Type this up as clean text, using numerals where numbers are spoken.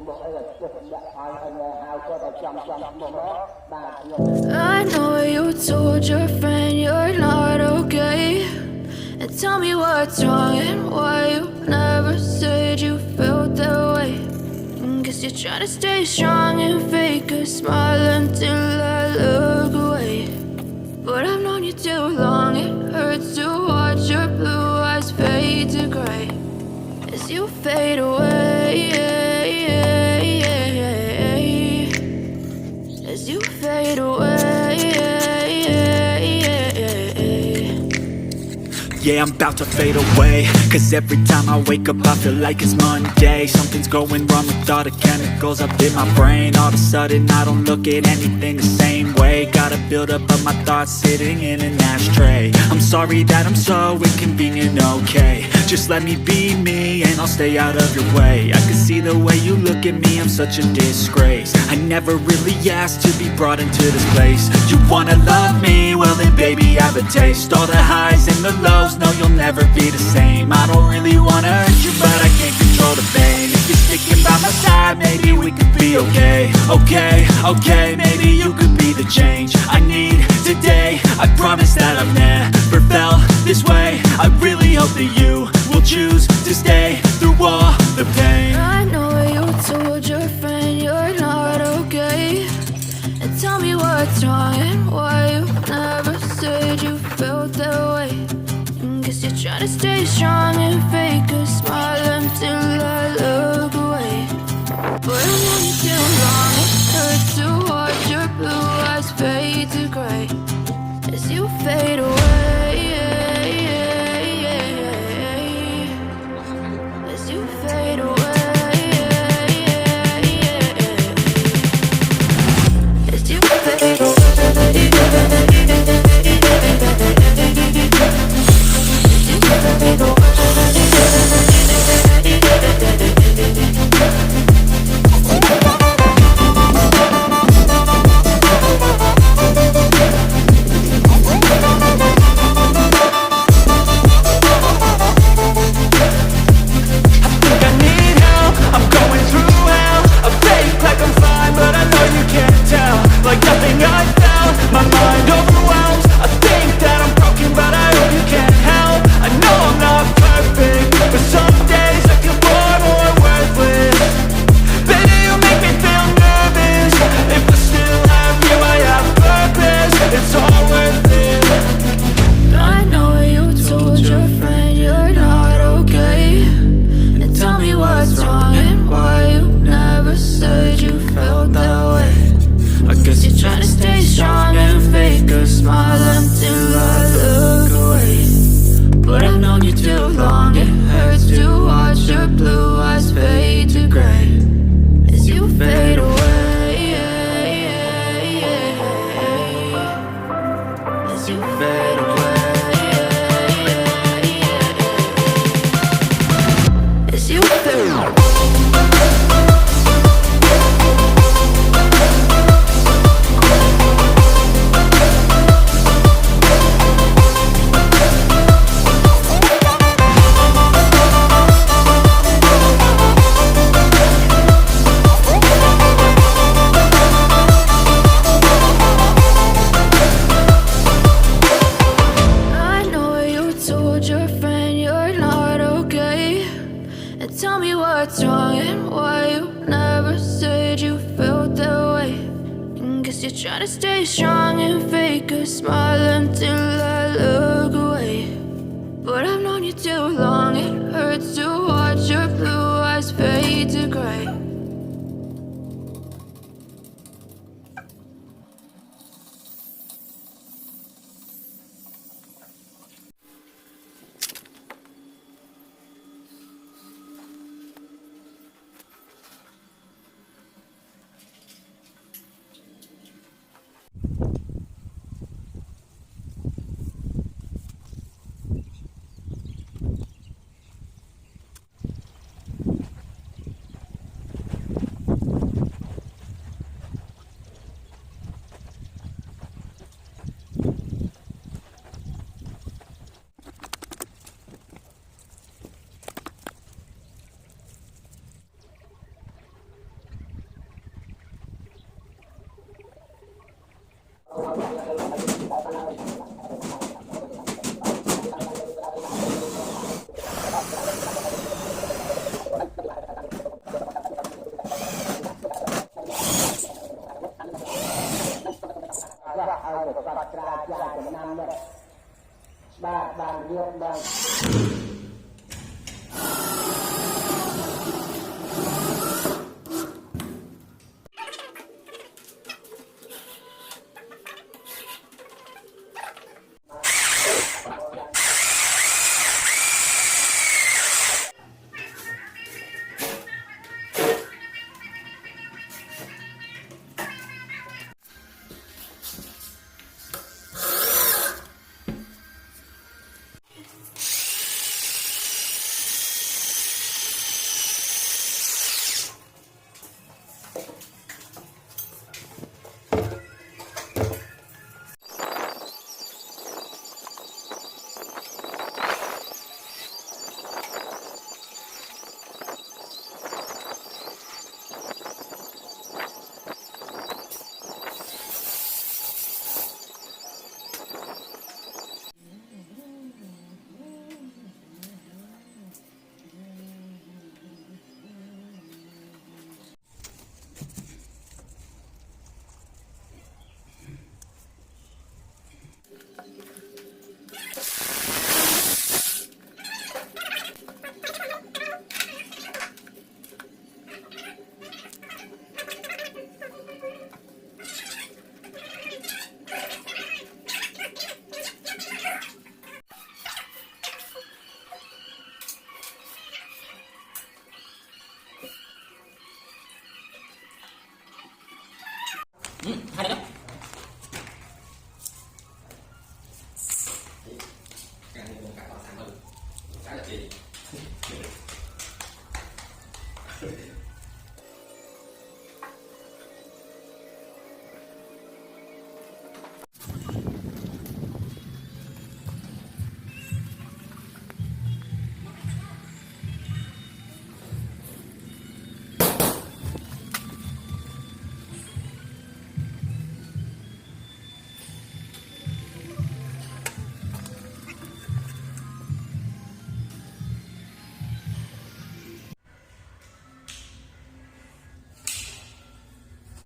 I know you told your friend you're not okay. And tell me what's wrong and why you never said you felt that way. Guess you're trying to stay strong and fake a smile until I look away. But I've known you too long, it hurts to watch your blue eyes fade to gray as you fade away. As you fade away. Yeah, I'm about to fade away, cause every time I wake up I feel like it's Monday. Something's going wrong with all the chemicals up in my brain. All of a sudden I don't look at anything the same way. Gotta build up of my thoughts sitting in an ashtray. I'm sorry that I'm so inconvenient, okay. Just let me be me and I'll stay out of your way. I can see the way you look at me, I'm such a disgrace. I never really asked to be brought into this place. You wanna love me? Well then baby I have a taste. All the highs and the lows, no you'll never be the same. I don't really wanna hurt you but I can't control the pain. If you're sticking by my side maybe we could be okay. Okay, maybe you could be the change I need today. I promise that I've never felt this way. I really hope that you will choose to stay through all the pain. I know you told your friend you're not okay. And tell me what's wrong and why you never said you felt that way. Guess you're trying to stay strong and fake a smile until I look away. But I've known you too long, it hurts to watch your blue eyes fade to gray as you fade away. As you fade away. As you fade away. Try to stay strong and fake a smile until I look away. But I've known you too long, it hurts to watch your blue eyes fade to gray. Ba bàn việc bằng